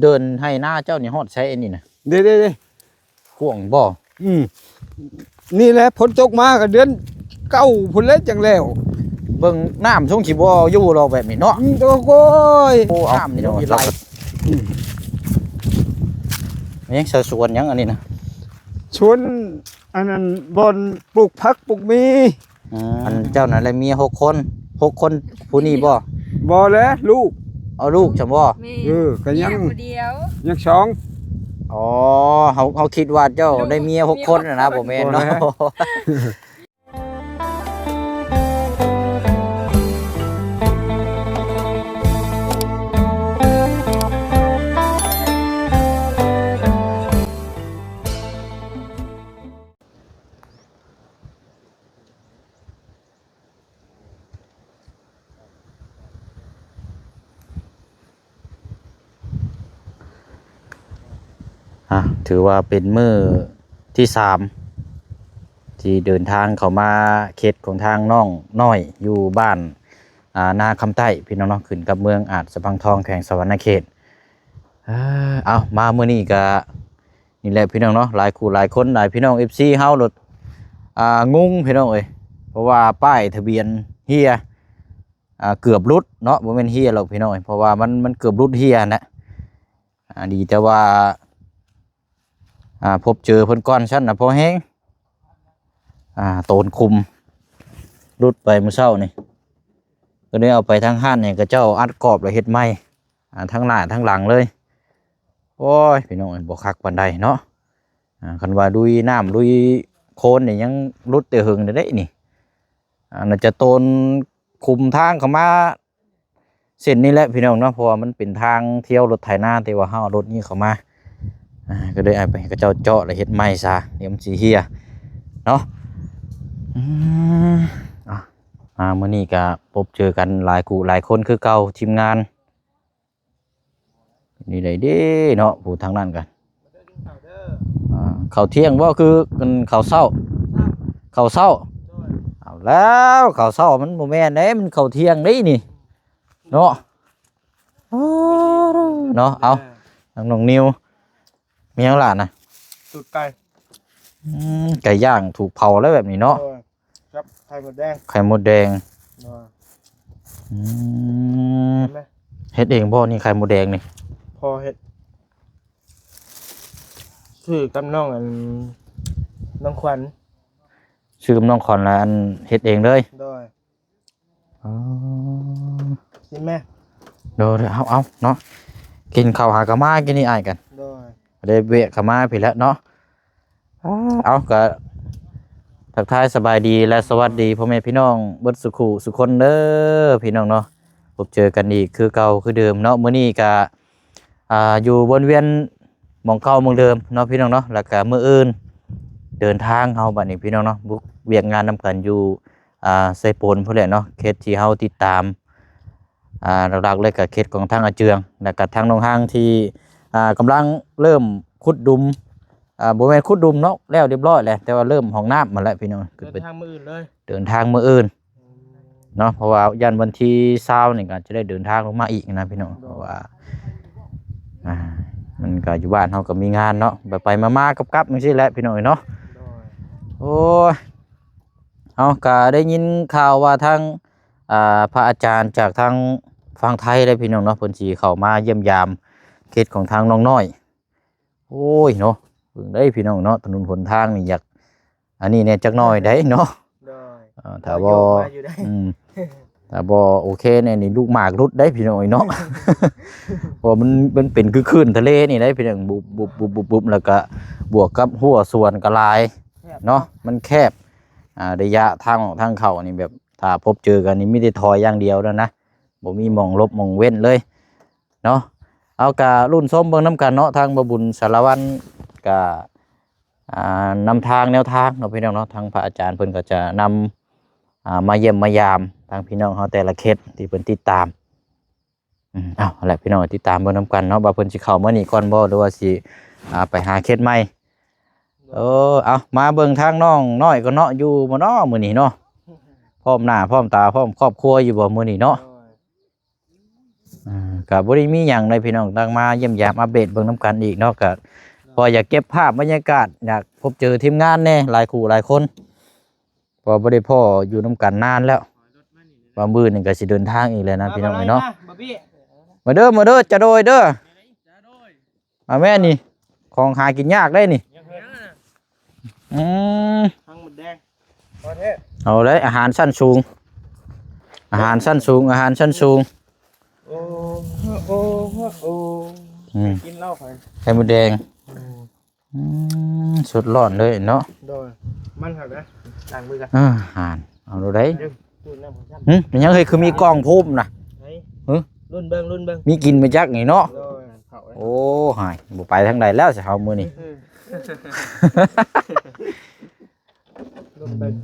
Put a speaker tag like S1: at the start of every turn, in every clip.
S1: เดินให้หน้าเจ้านี่ฮอดใช้อันนี้นะ
S2: เด้
S1: ข่วงบ่
S2: นี่แหละฝนตกมาก็เดือนเก้าพุ่นแล้วจังแล้ว
S1: เบิ่งน้ำช่วงสิบ่อยู่หรอกแบบนี้เนาะ
S2: โอ้ย
S1: น้ำนี่เนาะไหลยังสวนยังอันนี้นะ
S2: ชวนอันนั้นบอนปลูกผักปลูกมี
S1: อันเจ้านั่นแหละมี6 คนผู้นี้
S2: บ่แล้วลูก
S1: เอาลูกจำบ่
S2: ก็ยัง
S3: เดียว
S2: ยังสอง
S1: อ๋อเขาคิดว่าเจ้าได้เมีย6 คนนะบ่แม่นเนาะถือว่าเป็นมื้อที่3ที่เดินทางเข้ามาเขตของทางน้องน้อยอยู่บ้านนาคำใต้พี่น้องเนาะขึ้นกับเมืองอาจสะพังทองแขวงสะหวรรณเขตเอามามื้อนี้ก็นี่แหละพี่น้องเนาะหลายคู่หลายคนหลายพี่น้อง FC เฮารถงงพี่น้องเอ้ยเพราะว่าป้ายทะเบียนเฮียเกือบรุดเนาะบ่แม่นเฮียหรอกพี่น้องเพราะว่ามันเกือบรุดเฮียนะดีแต่ว่าพบเจอเพิ่นก้อนชั้นนะพอแห้งโตนคุมรุดไปเมื่อเช้านี่ก็ได้เอาไปทั้งห้านเนี่ยก็เจ้าอัดกรอบแล้วเฮ็ดไม้ทั้งหน้าทั้งหลังเลยโอ้ยพี่น้องบ่คักปานใดเนาะคันว่าดุยน้ำดุยโคลนนี่ยังรุดแต่หึงได้นี่น่าจะโตนคุมทางเข้ามาเส้นนี้แหละพี่น้องเนาะเพราะว่ามันเป็นทางเที่ยวรถไถนาแต่ว่าเฮาเอารถนี้เข้ามาก็ได้เอาไปก็เจ้าเจาะแล้วเฮ็ดไม้ซะเดี๋ยวมันสิเหี่ยเนาะมื้อนี้ก็พบเจอกันหลายคู่หลายคนคือเก่าทีมงานนี่ได้เด้เนาะผู้ทางนั้นกันข้าวเที่ยงบ่คือกันข้าวเช้าเอาแล้วข้าวเช้ามันบ่แม่นเด้มันข้าวเที่ยงนี่นี่เนาะเอาทางน้องนิวมีหยังล่ะนะ
S2: ตูดไก่
S1: ไก่ย่างถูกเผาแล้วแบบนี้เนาะ
S2: ครับไข่มดแดง
S1: เฮ็ดเองบ่นี่ไข่มดแดงนี่
S2: พอเฮ็ดชื่อกับน้องน้องขวัญ
S1: ชื่อกับน้องขวัญแล้วอันเฮ็ดเองเลย
S2: กินแม่
S1: เอาเนาะกินข้าวหากะมากินนี่อ้ายกันได้เวะขมาพี่แล้วเนาะเอาก็ทักทายสบายดีและสวัสดีพ่อแม่พี่น้องเบิดสุคนเด้อพี่น้องเนาะพบเจอกันอีกคือเก่าคือเดิมเนาะมื้อนี้ก็อยู่บนเวียนหม่องเก่าเมืองเดิมเนาะพี่น้องเนาะแล้วก็มื้ออื่นเดินทางเฮาบัดนี้พี่น้องเนาะบุกเวียกงานนำกันอยู่ไซโปนพุ่นแหละเนาะเขตที่เฮาติดตามหลักๆเลยก็เขตของทางอาเจืองแล้วก็ทางน้องห้างที่กำลังเริ่มขุดดุมบ่แม่นขุดดุมเนาะแล้วเรียบร้อยแล้วแต่ว่าเริ่มห้องน้ำมาแล้วพี่น้อง
S2: เดินทางมื้ออื่นเลย
S1: เดินทางมื้ออื่นเนาะเพราะว่ายันวันที่20นี่ก็จะได้เดินทางลงมาอีกนะพี่น้องเพราะว่ามันก็อยู่บ้านเฮาก็มีงานเนาะไปมาๆกับจังซี่แหละพี่น้องเนาะโอ้ยเฮาก็ได้ยินข่าวว่าทางพระอาจารย์จากทางฝั่งไทยได้พี่น้องเนาะเพิ่นสิเข้ามาเยี่ยมยามเขตของทางน้องน้อยโอ้ยเนาะเบิ่งได้พี่น้องเนาะถนนหนทางนี่อยากอันนี้เนี่ยจักหน่อยได้เนาะถ้าบ่โอเคเนี่ยนี่ลูกหมากรุดได้พี่น้องเนาะเพราะมันเป็นคือคลื่นทะเลนี่ได้พี่น้องบุบแล้วก็บวกกับหัวส่วนกะลายเนาะมันแคบระยะทางเข้านี่แบบถ้าพบเจอกันนี่มีแต่ถอยอย่างเดียวแล้วนะบ่มีหม่องลบหม่องเว้นเลยเนาะเอากะรุ่นส้มเบิ่งน้ำกันเนาะทางบบุญสารวัตรกะนำทางแนวทางเนาะพี่น้องเนาะทางพระอาจารย์เพิ่นก็จะนำมาเยี่ยมมายามทางพี่น้องเฮาแต่ละเขตที่เพิ่นติดตามเอาแหละพี่น้องติดตามเบิ่งน้ำกันเนาะว่าเพิ่นสิเข้ามานี่ก่อนบ่หรือว่าสิไปหาเขตใหม่เอามาเบิ่งทางน้องน้อยก็เนาะอยู่บ่เนาะมื้อนี้เนาะพร้อมหน้าพร้อมตาพร้อมครอบครัวอยู่บ่มื้อนี้เนาะ ก็บ่ได้มีหยังเลยพี่น้องตั้งมาเยี่ยมยามอัปเดตเบิ่งนํกันอีกเนาะก็พออยากเก็บภาพบรรยากาศอยากพบเจอทีมงานแน่หลายคู่หลายคนพอบ่ได้พ่ออยู่นํกันนานแล้วว่ามื้อนึงก็สิเดินทางอีกแล้วนะพี่น้องเนาะมาเด้อจะโดยเด้อมาแม่นี่ของหากินยากได้นี่
S2: ทั้งหมดแดง
S1: เอาเลยอาหารชั้นสูงอาหารชั้นสูงอาหารชั้นสูง
S2: โอ้กินเหล้าไป
S1: ไข่มดแดงสุดร้อนเลยเนาะ
S2: โดยมันหักนะต่างมือกัน
S1: อาหารเอาดูได้มันยังเคยคือมีกล้องพุ่มนะ
S2: รุ่นเบิ้ง
S1: มีกินมาจักนี่เนาะโอ้หายบ่ไปทางใดแล้วสิเฮามื้อนี้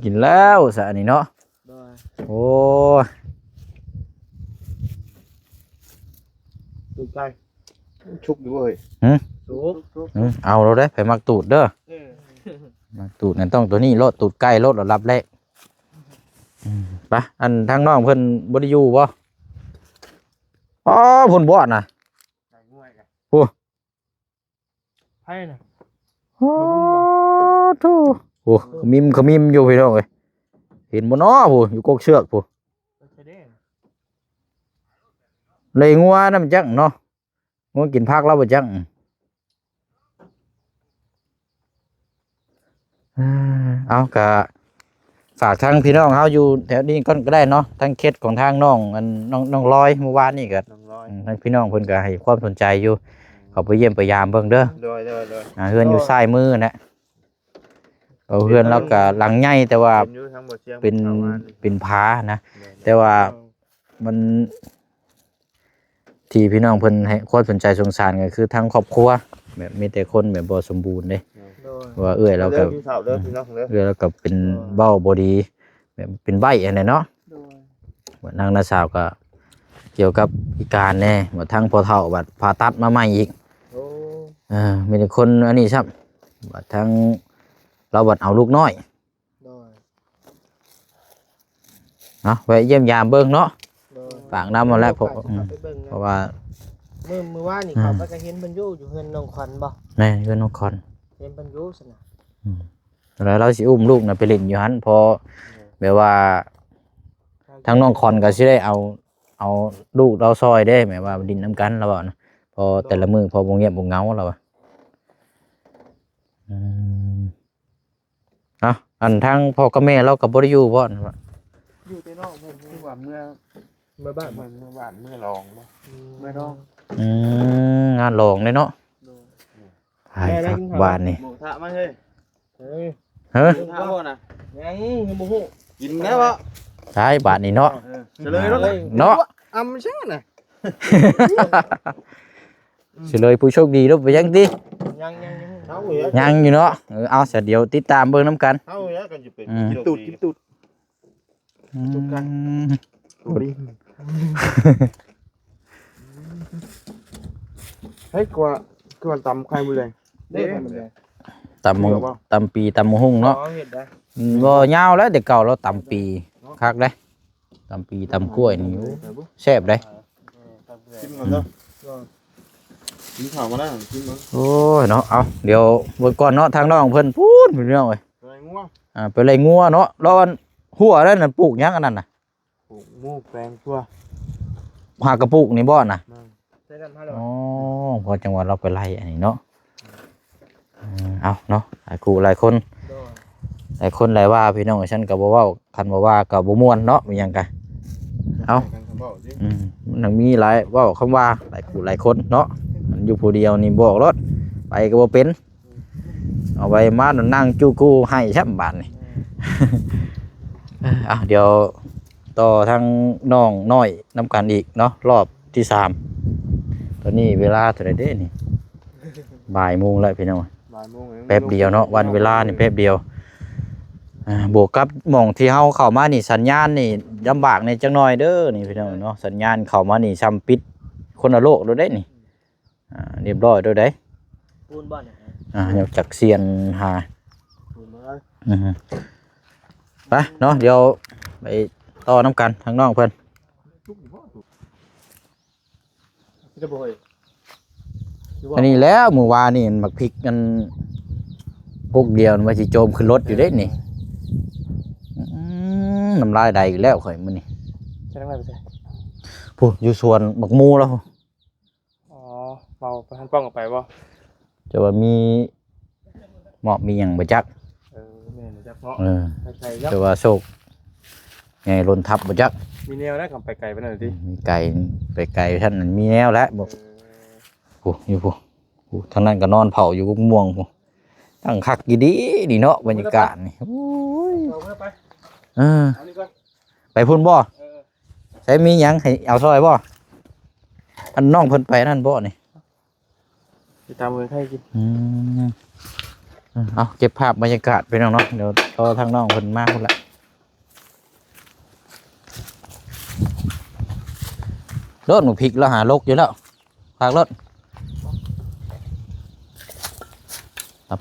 S1: กินแล้วซะนี่เนาะโอ้
S2: ตูดไก่ชุบอยู่เว้ยชุบ
S1: เอาเราได้ไปมักตูดเด้อมักตูดนั่นต้องตัวนี้โลดตูดไก่โลดรับแรกไปอันทางน้องเพิ่นบ่ได้อยู่บ่อ๋อเพิ่นบ่น่ะโอ้
S2: ไผน่ะ
S1: โอ้โธ่โอ้ขมิมอยู่พี่น้องเอ้ยเห็นบ่น้อผู้อยู่กกเชือกผู้เลยงัวนำจังเนาะงัวกินผักแล้วบ่จังเอาก็ฝากทางพี่น้องเฮาอยู่แถวนี้ก็ได้เนาะทั้งเคสของทางน้องอันน้องลอยเมื่อวานนี่ก็ทางพี่น้องเพิ่นก็ให้ความสนใจอยู่เขาไปเยี่ยมไปยามเบิ่งเด้อเฮือนอยู่ซ้ายมือนะเอาเฮือนแล้วก็หลังใหญ่แต่ว่าเป็นผานะแต่ว่ามันที่พี่น้องเพิ่นให้ความสนใจสงสารก็คือทางครอบครัวแบบมีแต่คนแบบบ่สมบูรณ์เด้ว่าเราก็เราก็เป็นเบ้าบ่ดีแบบเป็นใบ้อันนั้นเนาะว่านางนาสาวก็เกี่ยวกับพิการแน่ว่าทางพ่อเฒ่าบัดผ่าตัดมาใหม่อีกมีแต่คนอันนี้ครับบัดทางเราบัดเอาลูกน้อยเนาะไว้เยี่ยมยามเบิ่งเนาะฝากนำมาแล้วเพราะว่า
S2: มื้อวานนี่เขาก็เห็นเพิ่นอยู่เฮือนน้องขวัญบ่
S1: แม่เฮือนน้องขวัญ
S2: เห็นเพิ่นอยู่ซั่นน่ะ
S1: แล้วเราสิอุ้มลูกน่ะไปเล่นอยู่หั่นพอแบบว่าทางน้องขวัญก็สิได้เอาลูกเราซอยได้หมายว่าดินน้ำกันแล้วบ่นะพอแต่ละมื้อพอบ่เงียบบ่เหงาแล้วอันทางพ่อกับแม่เราก็บ่ได้อยู่บ่
S2: อยู่แต่นอกเพิ่นว่าเมื่อบ้านเมื่อรองบ่เมื่อรอง
S1: งานรองเลยเนาะหายครับบ้านนี่
S2: หมูทะมาเฮ้ย
S1: เฮ้ย
S2: ทะบ่น่ะยังบ่ฮู้กินแล้วบ่
S1: ใช่บ้านนี่เนาะ
S2: เฉลยแล้ว
S1: เนาะ
S2: อำซ่าน่ะ
S1: เฉลยผู้โชคดีลูกไปยังติยังอยู่เนาะเอาเสร็จเดี๋ยวติดตามเบิ่งนำกัน
S2: เฮาเนี่ยก็สิเป็นกินตูดกันเฮ้ยกว่าตำไข่มดแดง
S1: ตำปีตำหุ่งเนาะบ่ยาวแล้วแต่เก่าเราตำปีคักได้ตำปีตำกล้วยนี่แซ่บได้
S2: กินก่อนเนาะกินข้าวมาแล้วกินมั้ง
S1: โอ้ยเนาะเอาเดี๋ยวเบิ่งก่อนเนาะทางน้องเพิ่นพูดไปเรื่องเอ้ยไปไล่งัวเนาะแล้วหัวนั่นน่ะปลูกหยังอันนั้นน่ะ
S2: ปลูกหมูแปลงชั่ว
S1: หากระปุกนี่บ่น่ะอ๋อพอจังหวะเราไปไล่อันนี้เนาะเอาเนาะหลายคู่หลายคนหลายคนหลายว่าพี่น้องฉันก็บ่เว้าคันบ่ว่าก็บ่ม่วนเนาะมีหยังกะเอามันมีหลายเว้าคำว่าหลายคู่หลายคนเนาะมันอยู่ผู้เดียวนี่บอกรถไปก็บ่เป็นเอาไว้มานั่งจู้กู้ให้ชับบาดนี่เดี๋ยวต่อทางน้องน้อยนำกันอีกเนาะรอบที่3ตอนนี้เวลาเท่าไหร่เด้นี่บ่ายโมงแล้วพี่น้องแป๊บเดียวเนาะวันเวลานี่แป๊บเดียวบวกกับหม่องที่เฮาเข้ามานี่สัญญาณนี่ลำบากในจังน้อยเด้อนี่พี่น้องเนาะสัญญาณเข้ามานี่ซ้ำปิดคนละโลกโดยได้นี่เรียบร้อยโดยได้
S2: ปูนบ่เนี่ย
S1: เดี๋ยวจักเซียนหาไปเนาะเดี๋ยวไปต่อน้ำกันทางน้องเพิ่น
S2: จะบ่อย
S1: อันนี้แล้วเมื่อวานนี่มักพริกกันพวกเดียวมันสิโจมขึ้นรถอยู่เด้นี่น้ำลายใดอีกแล้วข่อยมื้อนี้
S2: ใช่น้ำลายไปใช่
S1: พูดอยู่สวนบักมูแล้ว
S2: อ๋อเมาไปหันป้องออกไปบ่
S1: จะว่ามีเหมาะมีหยังบ่จัก
S2: แม่นจักเนาะ ไกลๆ
S1: จะว่าโชคไงลนทับบ่จัก
S2: มีแนวนะกับไปไกลไปหน่อยดิ
S1: มีไก่ไปไก่ท่านนั้นมีแนวแล้วบอกโอ้อยู่ผู้ทางนั้นก็นอนเผาอยู่กุม่วงผู้ตั้งคักอยู่ดีนี่เนาะบรรยากาศนี่โอ้ย
S2: เอาเมื่อไป
S1: เออ
S2: เอานี่ก่อน
S1: ไปพุ่นบ่ใช้มีหยังให้เอาซอยบ่อันน้องเพิ่นไปนั่นบ่นี่
S2: ติดตามมือให้กิน
S1: เอาเก็บภาพบรรยากาศไปน้องเนาะเดี๋ยวรอทางน้องเพิ่นมาพุ่นละรถหนูพริกแล้วหาลกอยู่แล้วฝากรถ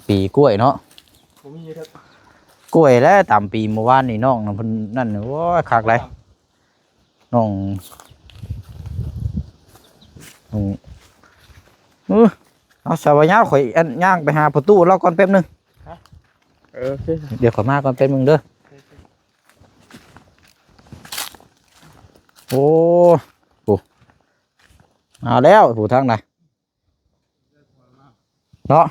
S1: ปีกล้วยเนาะ
S2: ผมมีเถอะ
S1: กล้วยแล้วตามปีเมื่อวานนี่น้องเพิ่นนั่นโอ้ยคักเลยน้องเอาสาวย่าข่อยอันย่างไปหาประตูเราก่อนแป๊บนึง
S2: โอเค
S1: เดี๋ยวขอมาก่อนแป๊บนึงเด้อโอ้โหเอาแล้วผู้ทางไหนเนาะ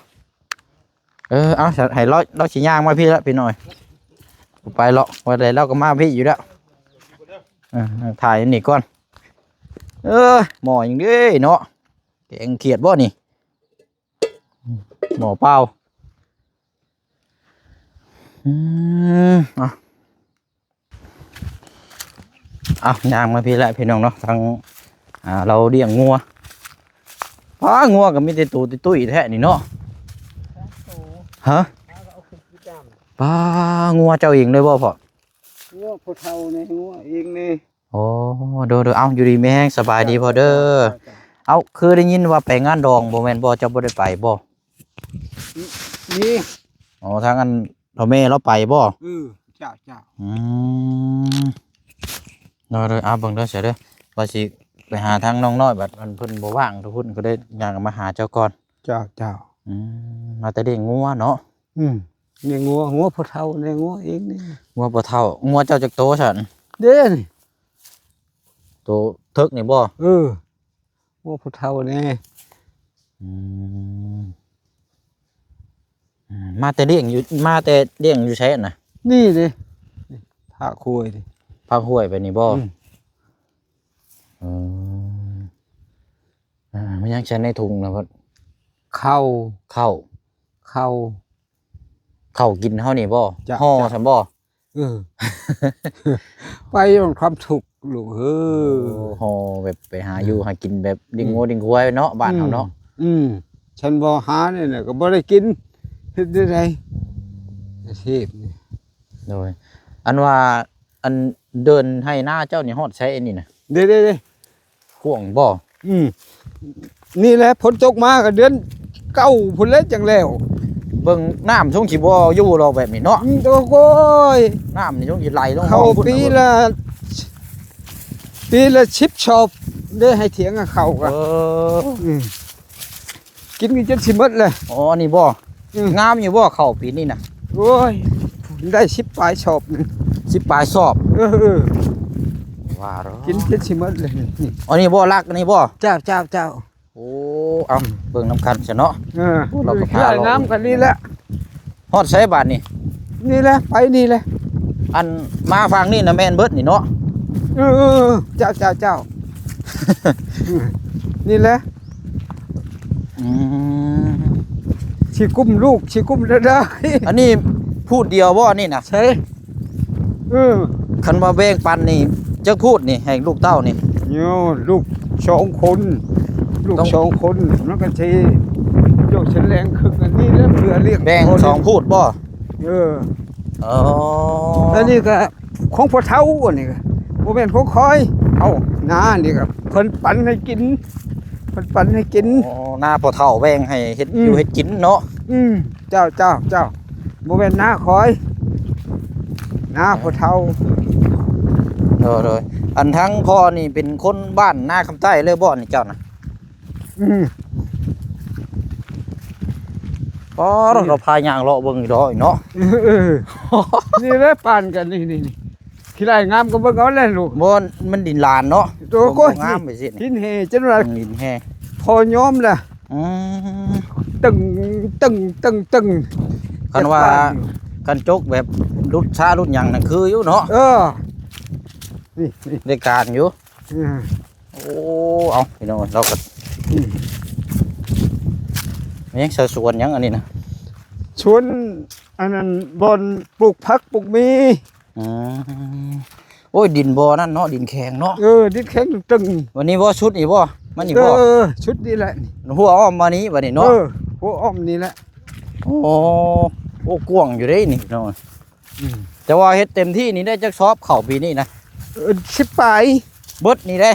S1: เอาให้เราสิย่างมาพี่ละพี่หน่อยไปเลาะวันใดเราก็มาพี่อยู่แล้วถ่ายนี่ก่อนหมออย่างนี้เนาะแกงเขียดบ่นี่หมอเปล่าเอาย่างมาพี่ละพี่น้องเนาะทางเราเลี้ยงงัวงัวก็มีแต่ตูตุ้ยแท้นี่เนาะฮะงัวเจ้าเองเลยบ่พ่อ
S3: งัวผู้เฒ่านี่งัวเองนี่
S1: โอ้เด้อเอาอยู่ดีไม่แห้งสบายดีพอเด้อเอาคือได้ยินว่าไปงานดองบ่แม่นบ่เจ้าบ่ได้ไปบ่
S3: นี่
S1: อ๋อทางนั้นเราแม่เราไปบ่
S3: เจ้า
S1: เด้อเอาเบิ่งเด้อเสียเด้อว่าสิไปหาทางน้องน้อยบัดมันเพิ่นบ่ว่างทุกคนก็ได้ย่างมาหาเจ้าก่อน
S3: เจ้า
S1: มาแต่เลี้ยงงัวเนาะ
S3: นี่งัวผู้เฒ่านี่งัวเองนี่
S1: งัวบ่เฒ่างัวเจ้าจักโตซั่น
S3: เด้นี่
S1: โตทึกนี่บ่
S3: งัวผู้เฒ่านี่
S1: มาแต่เลี้ยงอยู่ไสน่ะ
S3: นี่ดิพาคุยดิ
S1: พาห้วยไปนี่บ่มันยังใช้ในถุงนะพ่อ
S3: เข้า
S1: กินเฮานี่บ่ห่อซั่นบ่
S3: ไปมันความถูกลูก
S1: ห่อแบบไปหาอยู่หากินแบบดิ่งงัวดิ่งควายเนาะบ้านเฮาเนาะ
S3: ฉันบ่หานี่น่ะก็บ่ได้กินเฮ็ดได้ไดอาชีพนี่
S1: โดยอันว่าอันเดินให้หน้าเจ้านี่ฮอดใช้อันนี้น่ะ
S3: เด้
S1: ข่วงบ่
S3: นี่แหละฝนตกมาก็เดือน9พุ่นแล้วจังแล้ว
S1: เบิ่งน้ำช่วงสิบ่อยู่ดอกแบบนี้เนาะ
S3: โอ้ย
S1: น้ำนี่ช่วงสิไหลลง
S3: เข้าปีละ10ชอบได้ให้เถียงกับเขาก็กินกันจนสิหมดเลย
S1: อ๋อนี่บ่งามอยู่บ่เข้าปีนี้น่ะ
S3: โอ้ยได้10ปลายชอบนึง
S1: 10ปลายสอบว่าแล้ว
S3: กินจนสิหมดเลย
S1: นี่อ๋อนี่บ่รักนี่บ่
S3: เจ้า
S1: โอ้เอาเบิ่งน้ำกันซะเนาะ
S3: เราก็พาน้ำกันนี่แหละ
S1: ฮอดใช้บาท
S3: นี่แหละไปนี่แหละ
S1: อันมาฟังนี่นะแม่นเบิดนี่เนาะ
S3: เจ้านี่แหละชีกุ้มลูกชีกุ้มได้
S1: อันนี้พูดเดียวบ่นี่นะ
S3: ใช่
S1: คันมาแบ่งปันนี่จะพูดนี่ให้ลูกเต้านี่
S3: โย่ลูก2 คนลูก2 คนแล้วก็ชียกฉันแรงคึกอันนี้แล้วเพื่อเรียก
S1: แบ่ง2พูดบ่
S3: แล้วนี่ก็ของพ่อเฒ่าอันนี้ก็บ่แม่นของคอยน้านี่ก็เพิ่นปั่นให้กิน
S1: หน้าพ่อเฒ่าแบ่งให้เฮ็ดอยู่เฮ็ดกินเนาะ
S3: เจ้าบ่แม่นน้าคอยน้าพ่อเฒ่า
S1: โดยอันทั้งพ่อนี่เป็นคนบ้านนาคำใต้เลยบ่นี่เจ้าน่ะ อ๋อเราพายางเลาะเบิ่งอีกดอกเนาะ
S3: นี่แหละปานกันนี่ขี้ไร่งามก็เบิ่งเอาแหละลูก
S1: บ่มันดินลานเนาะ
S3: โอ้โก้
S1: งามไปสิ
S3: หินเฮจังว่า
S1: ดินแห้
S3: พอยอมล่ะ
S1: อืม
S3: ตึง
S1: คันว่ากันจกแบบรุดช้ารุดหยังนั่นคืออยู่เนาะ
S3: นี่
S1: ได้การอยู่โอ้เอาพี่น้องเราก็ยังสวนยังอันนี้นะ
S3: ชวนอันนั้นบอนปลูกผักปลูกมี
S1: อืมโอ้ยดินบ่นั่นเนาะดินแข็งเนาะ
S3: ดินแข็งตึง
S1: วันนี้บ่ชุดนี่บ่มันนี่บ่
S3: ชุดนี้แหละ
S1: หัวอ้อมมานี้บัดนี้เนาะ
S3: หัวอ้อมนี่แหละ
S1: โอ้กว้างอยู่เด้นี่เนาะแต่ว่าเฮ็ดเต็มที่นี่ได้จักซอบเข้าปีนี้นะ
S3: สิบปลาย
S1: เบิดนี่ได้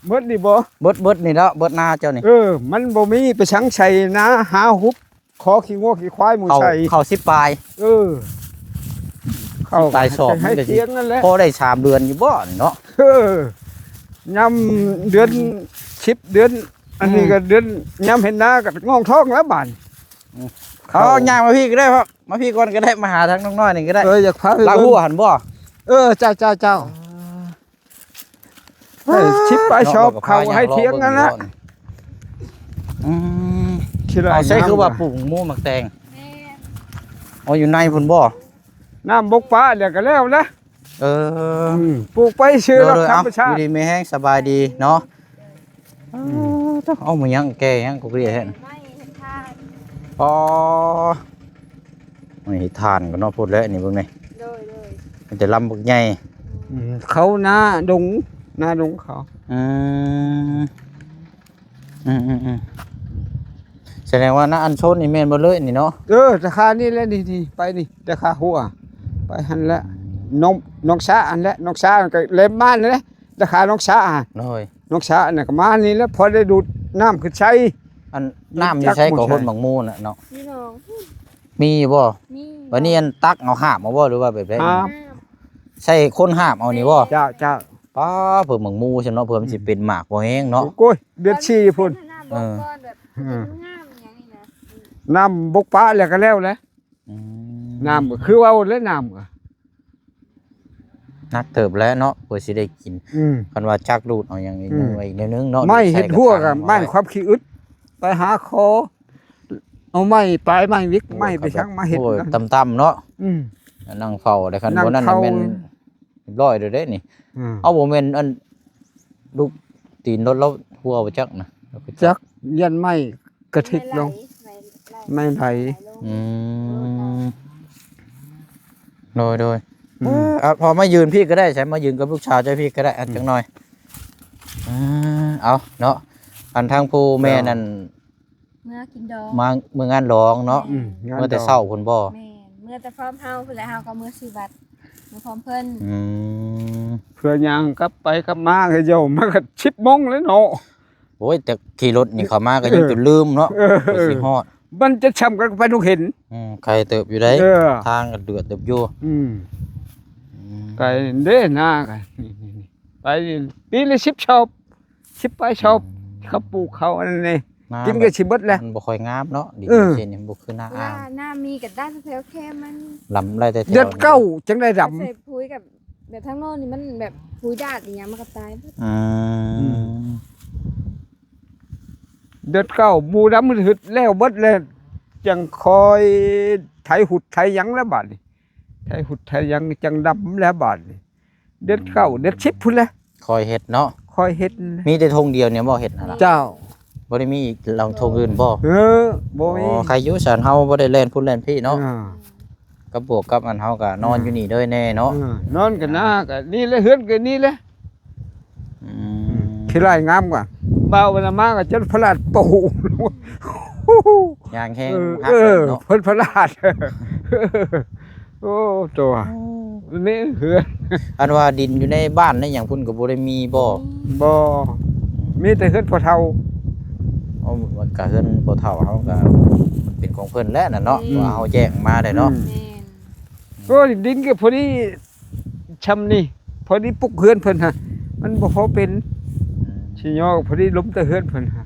S3: เบิดนี่บ่
S1: เบิดนี่แล้วเบิดหน้าเจ้านี่
S3: มันบ่มีไปชังใส่นะหาหุบขอขี้งัวขี้ควายหมูใส่
S1: เข้า10ปลาย
S3: เข้า
S1: ตายสอบ
S3: ให้เทียงนั่นแหละ
S1: พอได้3เดือนอยู่บ่นี่เนาะ
S3: ย่ำเดือน10 เดือน อันนี้ก็เดือนย่ำเห็นหน้ากับง่องท้องแล้วบาน
S1: เขาย่างมาพี่ก็ได้ครับมาพี่ก่อนก็ได้มาหาทางน้องๆนี่ก็ได้
S3: อยากพา
S1: ลาหัวหันบ่
S3: เจ้าชิปไปชอบเขาให้เทียงกันละ
S1: เอาใช้คือว่าปลูกหมูหมักแตงอ๋ออยู่ในพุ่นบ่
S3: น้ำบกฟ้าเดี๋ยวก็แล้วนะ
S1: เออ
S3: ปลูกไปชื่อ
S1: โด
S3: รัก
S1: ย
S3: ธร
S1: เอา
S3: รมชา
S1: อยู่
S3: ติ
S1: ดีไม่แห้งสบายดีเนาะเอามายังแกยังกูเรียกเห็น
S4: ไม่เห็นท่า
S1: อ๋อนี่ทานก็เนาะพูดแล้วนี่เบิ่งนี่
S4: โดย
S1: มันจะลำบักใหญ่
S3: เขาหน้าดงเขา
S1: อืมแสดงว่าน้าอันโซนนี่แม่นบ่เลยนี่เนาะ
S3: ราคานี่แหละนี่ไปนี่ราคาหัวไปหันละน้องชาอันละน้องชาก็เล่มบ้านเลยราคาน้องชา
S1: เลย
S3: น้องชาเนี่ยก็มานี่แล้วพอได้ดูดน้ำขึ้นใช้
S1: อันน้ำอยู่ใช้กับคนบางมูน่ะเนาะ
S4: พี่น้อง
S1: มีบ่
S4: นี่
S1: วันนี้อันตักเอาหาบมาบ่หรือว่าแบบใด
S3: ครับ
S1: ใช่คนหาบเอานี่บ่
S3: เจ้า
S1: ป้าเพิ่นบางมูใช่เนาะเพิ่นสิเป็นหมากบ่แห้งเนาะ
S3: โอ้ยเดือดชีพุ่น
S4: หน้าบกก้อนแบบงามอย่างนี้นะ
S3: น้ำบกป้าแล้วก็แล้วแหละ
S1: อืม
S3: น้ำก็คือว่าแล้วน้ำก็
S1: นักเติบแล้วเนาะเพื่อสิได้กินคันว่าจักรูดเอาอย่างนี้นึงไว้อีกแนวนึงเนาะ
S3: ไม่เห็ดหัวกับบ้านความขี้อึดไปหาคอเอาไม้ปลายไม้วิกไม้ไปช่างมาเห็ด
S1: โอ้ย
S3: กัน
S1: ต่ำๆเนาะ
S3: อืม
S1: นั่งเฝ้าได้คัน
S3: นั่ง
S1: บ่นั้น
S3: เฝ้า
S1: แม่นเรียบร้อยเด้อเด้นี่
S3: อืม
S1: เอาบ่แม่นอันลูกตีนรถแล้วหัวบ่จักนะ
S3: จักยันไม้กระทิกลง ไม่ไหล
S1: อืมโดยพอมายืนพี่ก็ได้ใช่มายืนกับลูกชายเจ้าพี่ก็ได้อันจังหน่อยเอาเนาะอันทางผู้แม่นั่น
S4: เมื่อกินดอง
S1: มาเมื่องานร้องเนาะ
S3: งาน
S1: เมื่อแต่เศร้าคุณบ่
S4: แม่เมื่อแต่พร้อมเฮาพุ่นแล้วเฮาก็เมื่อซื้อบัตรเมื่อพร้อมเพิ่น
S3: เพื่อย่างกลับไปกลับมาให้เจ้ามาก็10 โมงแล้วเนาะ
S1: โอ้ยแต่ขี่รถนี่เขามาก็ยังจนลืมเนาะไปสิฮอด
S3: มันจะช้ำกันไปทุกเห็น
S1: ใครเติบอยู่ได้ ทางก็เดือดเติบอยู่
S3: ไก่เด้หน้ากันนี่ไปปีละ10 ชอบ10ไปชอบเขาปลูกเขาอันนี้กินก็สิเบิดแล้ว
S1: มันบ่ค่อยงามเนาะดิเช่นนี่บ่คือหน้า
S4: เว
S1: อ่า
S4: ลาง หน้ามีกับด้านแถวแค่มัน
S1: ลำไรแต่แถว
S3: เดือดเก้าจังได้ดำ
S4: ใส่ปุ๋ยกับแบบทั้งโน้นนี่มันแบบปุ๋ยดาดอย่างเงี้ยมันก็ตายเบิด
S3: เดือดเก้าบูดำมันหึดแล้วเบิดแล้วจังคอยไถหุดไถหยังแล้วบาดนี่ไถหุดไถหยังจังดำแล้วบาดนี่เดือดเก้าเดือด10พุ่นแหละ
S1: คอยเฮ็ดเนาะ
S3: คอยเฮ็ด
S1: มีแต่ธงเดียวเนี่ยบ่เฮ็ดนั่นล่ะ
S3: เจ้า
S1: บ่ได้มีอีกเราธงอื่นบ่
S3: บ่มี
S1: ใครอยู่สันเฮาบ่ได้เล่นพุ่นเล่นพี่เนาะ
S3: อ่า
S1: กับบวกกับอันเฮาก็นอนอยู่นี่เด้อแน่เนาะ
S3: นอนกันนะก็นี่แหละเฮือนกันนี่แหละ ขี้ไร่งามกว่าบ่าวเวลามาก็จนพลาดปู
S1: ยางแห้ง
S3: เอ
S1: หัก
S3: อ
S1: เนาะ
S3: เพิ่นพลาดโอ้ตัวนี่เฮือน
S1: อันว่าดินอยู่ในบ้านในหยังพุ่นก็บ่ได้มีบ่
S3: บ่มีแต่เฮือนพ่อเฒ่า
S1: เอามันก็เฮือนบ่เฒ่าเฮาก็มันเป็นของเพิ่นแล้วน่ะเนาะว่าเฮาแจ้งมาได้เนาะ
S4: แม่น
S3: ก็ดินก็พอดีชำนี่พอดีปลุกเฮือนเพิ่นฮะมันบ่พอเป็นสิย่อก็พอดีล้มแต่เฮือนเพิ่นฮะ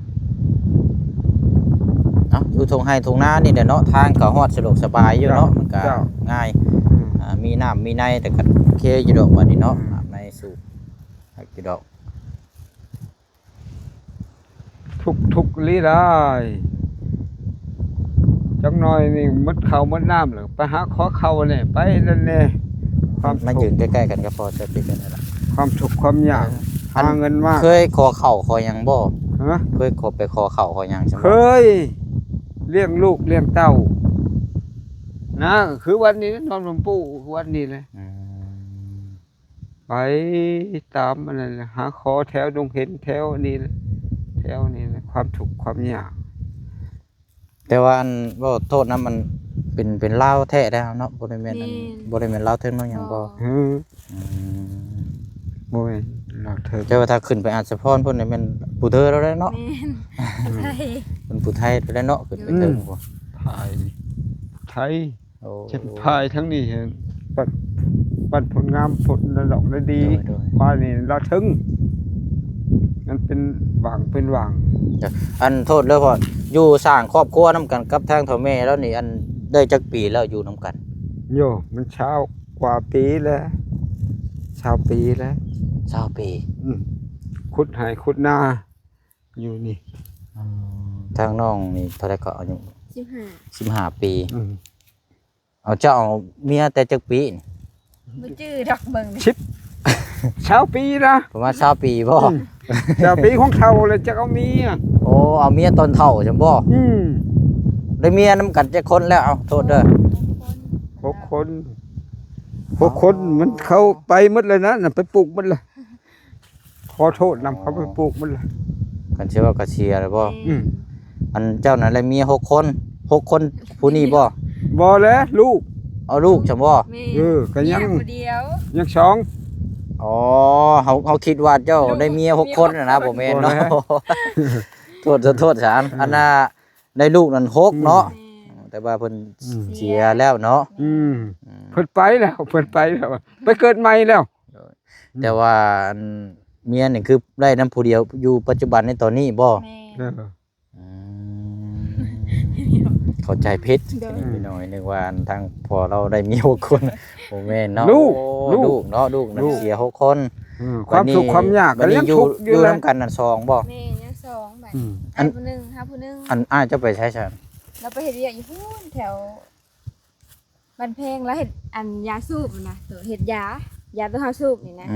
S1: อยู่ทงไห้ทงนานี่แหละเนาะทางก็ฮอดสะดวกสบายอยู่เนาะมันก็
S3: เจ้า
S1: ง่ายมีน้ำมีในแต่ก็โอเคอยู่ดอกบัดนี้เนาะอาบในสูบให้อยู่ดอก
S3: ทุกลีได้จังน้อยนี่มดเขามดน้ำเหรอไปหาขอเขาเนี่ยไปนั่นแน่ความ
S1: มา
S3: ทุ
S1: ยื
S3: ก
S1: น
S3: ข์
S1: ใกล้ๆกันก็พอจะเป็นกันแล้วล่ะ
S3: ความทุกข์ความยากหาเงินมาก
S1: เคยขอเข่าขอหยังบ่
S3: ฮะ
S1: เคยขอไปขอเข่าขอหยังใช่ไหม
S3: เคยเลี้ยงลูกเลี้ยงเต้านะคือวันนี้นอนหลวงปู่วันนี้เลย
S1: อืม
S3: ไปตามมันนั่นแหละหาขอแถวดงเห็นแถวนี้นะแถวนี้นะความทุกข์ความยาก
S1: แต่ว่าอันบ่โทษนะมันเป็นลาวแท้แล้วเนาะบ่ได้แม่นอันบ่ได้แม่นลาวเทิงเนาะหยังบ่
S3: เออ
S1: อืม
S3: โอ้ยเราเธอ
S1: แต่ว่าถ้าขึ้นไปอาจจะพรเพิ่นนี่แม่นผู้เธอแล้วเนาะ
S4: แม่นใช่
S1: เป็นผู้ไทยแล้วเนาะขึ้นไปเทิงบ่
S3: พายไทย
S1: โอ้
S3: จะพายทั้งนี้เห็นปัดผลงามผลระดอกได้ดี
S1: โดย
S3: พายนี่เราถึงมันเป็นหว่างเป็นหว่าง
S1: อันโทษแล้วพ่ออยู่สร้างครอบครัวนํกันกับทางพ่อแม่แล้วนี่อันได้จักปีแล้วอยู่นํกัน
S3: โยมันเช้ากว่าปีแล้วชาวปีแล้ว
S1: 20ปี
S3: ขุดหายขุดนาอยู่นี่
S1: ทางน้องนี่เท่าไหร่ก็อายุ
S4: 15
S1: 15ปี
S3: อืม
S1: เอาเจ้าเอาเมียแต่จักปีนี่
S4: บ่จื้อดอกเบิ่ง
S3: ชาวปีนะ
S1: ประมาณ20ปีบ่
S3: ชาวปีของเขาเลยจะเอาเมีย
S1: โอ้เอาเมียตอนเฒ่าจังบ่
S3: อืม
S1: ได้เมียนํกันจักคนแล้วเอาโทษเด้อ
S3: 6 คนมันเขาไปหมดเลยนะน่ะไปปลูกหมดเลยขอโทษนำเขาไปปลูกหมดเลย
S1: กันชื่อว่ากระเชียร์เลยบ่
S3: อืม
S1: อันเจ้านั่นแหละเมีย6 คน6 คนผู้นี้บ่
S3: บ่แล้วลูก
S1: เอาลูกจังบ่
S4: แม่
S3: ก็ยัง
S4: เมีผู้เดียว
S3: ยังสอง
S1: อ๋อเฮาคิดว่าเจ้าได้เมีย6 คนนะบ่แม่นเนาะ
S3: บ่แม่
S1: โทษสารอันน่ะได้ลูกนั่น6เนาะ
S4: แม่
S1: แต่ว่าเพิ่นเสียแล้วเนาะ
S3: อืมเพิ่นไปแล้วไปเกิดใหม่แล้ว
S1: แต่ว่าอันเมียนี่คือได้นํผู้เดียวอยู่ปัจจุบันในตอนนี้บ่
S4: แม่
S3: เออ
S1: อืมเข้าใจผิด
S4: เด้อ
S1: นิดหน่อยนึกว่าอันทางพอเราได้มี6 คนบ่แม่นเนาะ
S3: ลูก
S1: โอ้ลูกเนาะลูกนั่นเสีย6 คน
S3: ความทุกข์ความยากก็
S1: บัดนี้
S3: ยัง
S1: อยู่
S3: ทุกข์อยู่
S1: อยู่
S3: เลย
S1: นํกันนั่น2บ่
S4: แม่ยังสองบัด
S3: อืม
S1: อัน
S4: ผู้หนึงหาผู้หนึง
S1: อันอ้ายเจะไปใช้ฉัน
S4: เราไปเฮ็ดเวียกอยู่พู้นแถวบ้านเพลงแล้วเฮ็ดอันยาสูบนะตัวเฮ็ดยาตัวเฮาสูบนี่นะ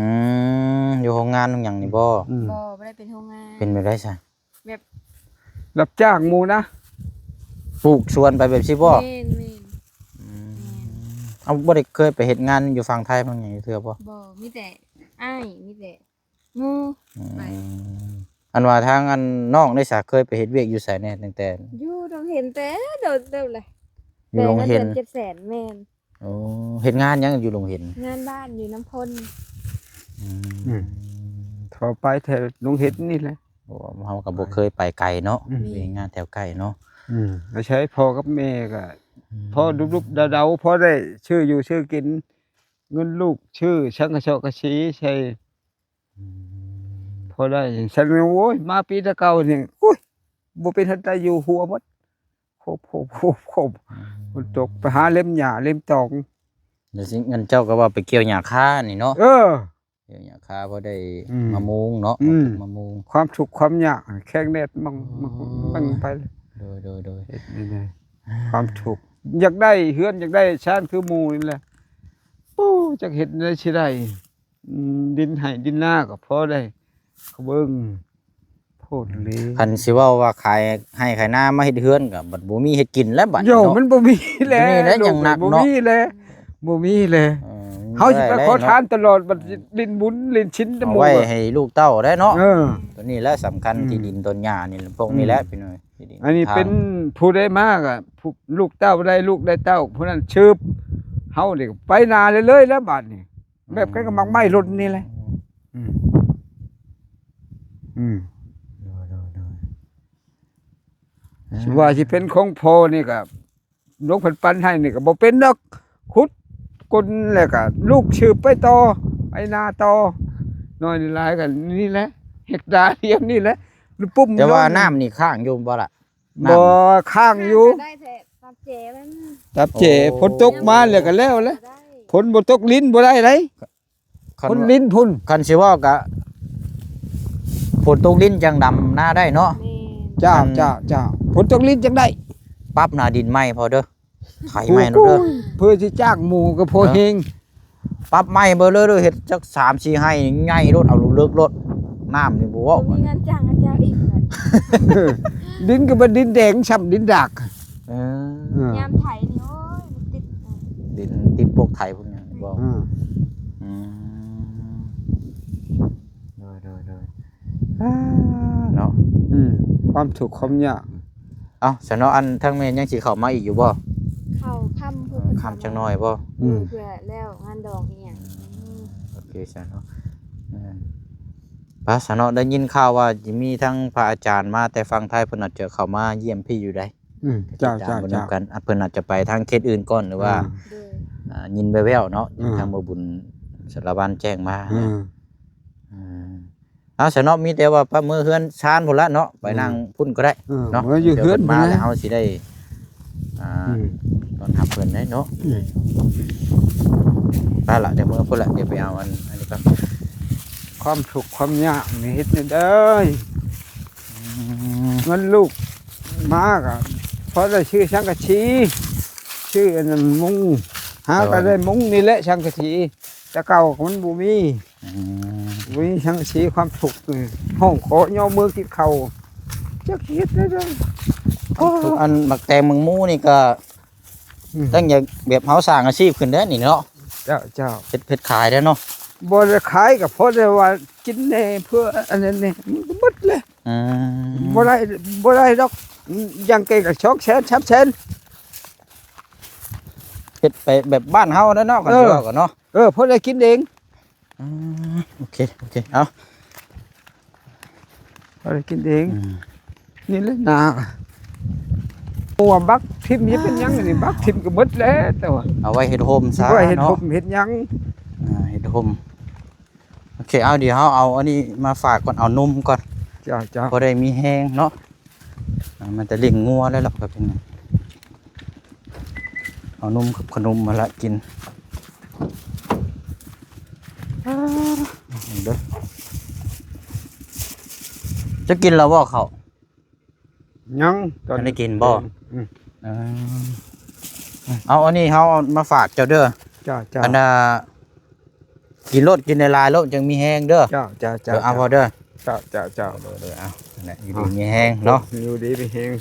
S1: อยู่โรงงานตรงหยังนี่บ่
S3: อืม
S4: บ่ได้เป็นโรงงาน
S1: เป็นไปได้ใช่
S3: รับจ้างหมู่นะ
S1: ปลูกสวนไปแบบสิบ่
S4: แม่น
S1: เอาบ่ได้เคยไปเฮ็ดงานอยู่ฝั่งไทยบางอย่างเทื่อบ่
S4: บ่มีแต่อ้ายมีแต่หมู่ ไป
S1: อันว่าทางอันน้องได้สาเคยไปเฮ็ดเวียกอยู่ไสแน่ตั้งแต่
S4: อยู่ต้องเห็นแต่โดดเติบเลย
S1: อยู่โรงเห็น
S4: แต่งิ700,000แม่น
S1: โอ้เฮ็ดงานหยังอยู่โรงเห็น
S4: งานบ้านอยู่น้ำพล
S3: พอไปแถวลุงเห็ดนี่แหละ
S1: โอ้เฮาก็บ่เคยไปไกลเนาะ
S3: อืม
S1: ไปงานแถวไกลเนาะ
S3: แล้วใช้พ่อกับแม่ก็พ่อดุบๆเดาๆพ่อได้ชื่ออยู่ชื่อกิน เงินลูกชื่อช่างกระเชาะกระชีใช่พอได้ฉันโอ้ยมาปีตะเก่านี่อุ้ยบ่เป็นทันได้อยู่หัวหมดโคบมันตกไปหาเล่มหญ้าเล่มตอง
S1: เดี๋ยวสิงั้นเจ้าก็ว่าไปเกี่ยวหญ้าคานี่เนาะ
S3: เออ
S1: เกี่ยวหญ้าคาบ่ได้
S3: อืม
S1: มะม่วงเนาะ
S3: อืม
S1: มะม่วง
S3: ความทุกข์ความยากแข้งแดดมันไปเลย
S1: โดย
S3: เฮ็ดนี่แหละความทุกข์อยากได้เฮือนอยากได้ชานคือหมู่นี่แหละโอ้จักเฮ็ดได้สิได้ดินให้ดินหน้าก็พอได้เขาเบิ่งโพดเลย
S1: คันสิเว้าว่าขายให้ขายหน้ามาเฮ็ดเฮือนก็บัดบ่มีเฮ็ดกินแล้วบัด
S3: โย
S1: เนาะ
S3: มันบ่มีแล้
S1: บ่มีแล้วอย่างหนัก
S3: บ่
S1: เนาะ
S3: มีแล้วบ่มีแล้ว
S1: เออ
S3: เฮาสิไปขอทานตลอดบัดลิ้นบุญลิ้นชิ้นตะ
S1: เอา
S3: หมู่
S1: ไว้ให้ลูกเต้าได้เนาะ
S3: เออ
S1: ตัวนี้แหละสำคัญ
S3: อืม
S1: ที่ดินต้นหญ้านี่พวกนี้แหละพี่น้อยที่ดิ
S3: อันนี้
S1: ทาง
S3: เป็นผู้ได้มากอ่ะผู้ลูกเต้าได้ลูกได้เต้าผู้นั้นชืบเฮานี่ก็ไปนาเลยแล้วบัดนี้แบบกันก็มักไม้รถนี่แหละอืม สิว่าสิเป็นของพ่อนี่ก็หลวงเพิ่นปันให้นี่ก็บ่เป็นดอกขุดกลแล้วก็ลูกชืบไปต่อไปนาต่อน้อยนี่หลายกันนี่แหละเฮกตาร์เดียวนี่แหละปุ๊บ
S1: แต่ว่า
S3: โย
S1: น้ำนี่ข้างอยู่บ่ล่ะ
S3: บ่ข้างอยู่
S4: ได้แต่ตามเจมัน
S3: ตับเจฝนตกมาแล้วก็แล้วแหละ
S4: ได้
S3: ฝนบ่ตกลิ้นบ่ได้ได
S1: คัน
S3: ฝนลิ้นพุ่น
S1: คันสิเว้าก็ฝนตกดินจังดำหน้าได้เนาะ
S4: แม่น
S3: เจ้าฝนตกลิ้นจังได้
S1: ปรับหน้าดินใหม่พอเด้อไถใหม่เนาะเด้อ
S3: เพื่อสิจ้างหมู่ก็พอเฮง
S1: ปรับใหม่เบ่เลยเด้อเฮ็ดจัก3-4ให้ใหญ่รถเอาเลิกรถน้ำนี่บ่เว้า
S4: บ่มีเงินจ้างอาจารย์อีกเลย
S3: ดินก็บ่ดินแดงช้ำดินดาก
S1: เออ
S4: ยามไถนี่โอ้ยมันติด
S1: ดินติดพวกไถพวกนี้บ่ อืมโดยเนาะ
S3: ความถูกข์ความยาก
S1: เอ้าสนออันทั้งแม่ยังสิเข้ามาอีกอยู่บ่
S4: เข้าค่ำเพื่อ
S1: คำจังน้อยบ่
S4: เพื่อแล้วงานดอกอีหยัง
S1: โอเคสนอป้าสนอได้ยินข่าวว่าสิมีทั้งพระอาจารย์มาแต่ฟังไทยเพิ่นอาจจะเข้ามาเยี่ยมพี่อยู่ได้
S3: เจ้า
S1: ติดตมเพิ่นนำกันเพิ่นอาจจะไปทางเขตอื่นก่อนหรือว่า
S4: โดย
S1: ยินแว่วๆเนาะทางบ่บุญสารวัตรแจ้งมา เอาสนอมีแต่ว่าป้ามือเฮือนชานพุ่นละเนาะไปนั่งพุ่นก็ได้เนาะ
S3: เมื่ออยู่เฮือน
S1: มา
S3: มา
S1: แล้
S3: แล้ว ว
S1: เฮาสิได้ตอนทับเพิ่นได้เนาะไปละเดี๋ยวมื้อพุ่นละเดี๋ยวไปเอาอันนี้ก่อน
S3: ความถูกข์ความยากนี่เฮ็ดนี่เด้อมันลูกมากอ่ะเพราะได้ชื่อสังกะสีชื่ออันนั้นมุงหาก็ได้มุงนี่แหละสังกะสีแต่เก่ามันบ่มีสังกะสีความถูกข์นี่ห้องขอย่อมือกินข้าวจักเฮ็ดได้เด้อ
S1: ทุกอันบักแตงมึงมูนี่ก็ตั้งอย่างแบบเฮาสร้างอาชีพขึ้นเด้อนี่เนาะ
S3: เจ้า
S1: เฮ็ดขายได้เนาะ
S3: บ่ได้ขายก็เพราะได้ว่ากินแน่เพื่ออันนั้นนี่มันก็หมดเลย บ่ได้ดอกยังเก่งกับ200,000 300,000
S1: เฮ็ดไปแบบบ้านเฮาเด้อเนาะกันว่ากันเนาะ
S3: เพราะได้กินเอง
S1: โอเคเอา
S3: เพราะได้กินเองนี่แหละนาหัวบักทิ่มนี่เป็นหยังนี่บักทิ่มก็หมดแล้วแต่ว่า
S1: เอาไว้เฮ็ดโฮมซะ
S3: บ่เห็น
S1: เนาะ
S3: ผมเห็นหยัง
S1: เฮ็ดโฮมโอเคเอาเดี๋ยวเฮาเอาอันนี้มาฝากก่อนเอานมก่อน
S3: เจ้า
S1: พอได้มีแห้งเนาะมันจะเลี้ยงงัวได้หรอกแบบนี้เอานมกับขนมมาละกินเด้อจะกินแล้วบ่เขา
S3: ยัง
S1: จะได้กินบ่เอาอันนี้เขาเอามาฝากเจ้าเด้อ
S3: เจ้า
S1: อันน่ะกินรสกินในลายรสจังมีแห้งเด้อ
S3: เจ้า
S1: เอาพอเด้อ
S3: เจ้า
S1: เด้อเอานั่นแหละอยู่ดีมีแห้งเนาะ
S3: อยู่ดีไปเฮง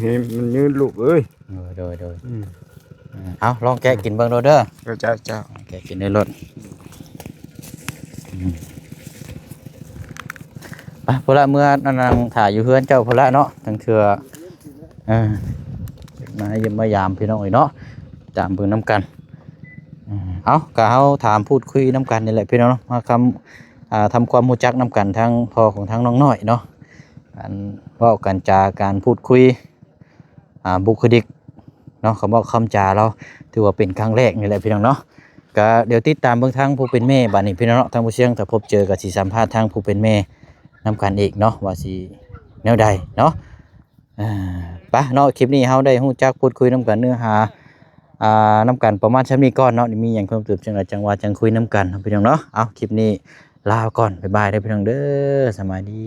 S3: เฮงมันยืนลูกเอ้ย
S1: เด้อเอาลองแกะกินเบิ่งเด้อ
S3: เจ้า
S1: แกะกินในรถไปพอละเมื่อนั่งถ่ายอยู่เฮือนเจ้าพอละเนาะทั้งเทื่อมาเยี่ยมมายามพี่น้องเนาะตามเบิ่งน้ำกันเอาก็เฮาถามพูดคุยน้ำกันนี่แหละพี่น้องเนาะมาทำความรู้จักน้ำกันทั้งพ่อของทั้งน้องน้อยเนาะการเว้ากันจาการพูดคุยบุคลิกเนาะคำว่าคำจาเราถือว่าเป็นครั้งแรกนี่แหละพี่น้องเนาะก็เดี๋ยวติดตามเบิ่งทางผู้เป็นแม่บัดนี้พี่น้องเนาะทางผู้เชี่ยงถ้าพบเจอกับสิสัมภาษณ์ทางผู้เป็นแม่น้ำกันอีกเนาะว่าสิแนวใดเนาะไปเนาะคลิปนี้เฮาได้ฮู้จักพูดคุยน้ำกันเนื้อหาน้ำกันประมาณชั้นนี้ก่อนเนาะมีอย่างเพิ่มเติมจังไรจังว่าจังคุยน้ำกันพี่น้องเนาะเอาคลิปนี้ลาก่อนบ๊ายบายได้พี่น้องเด้อสวัสดี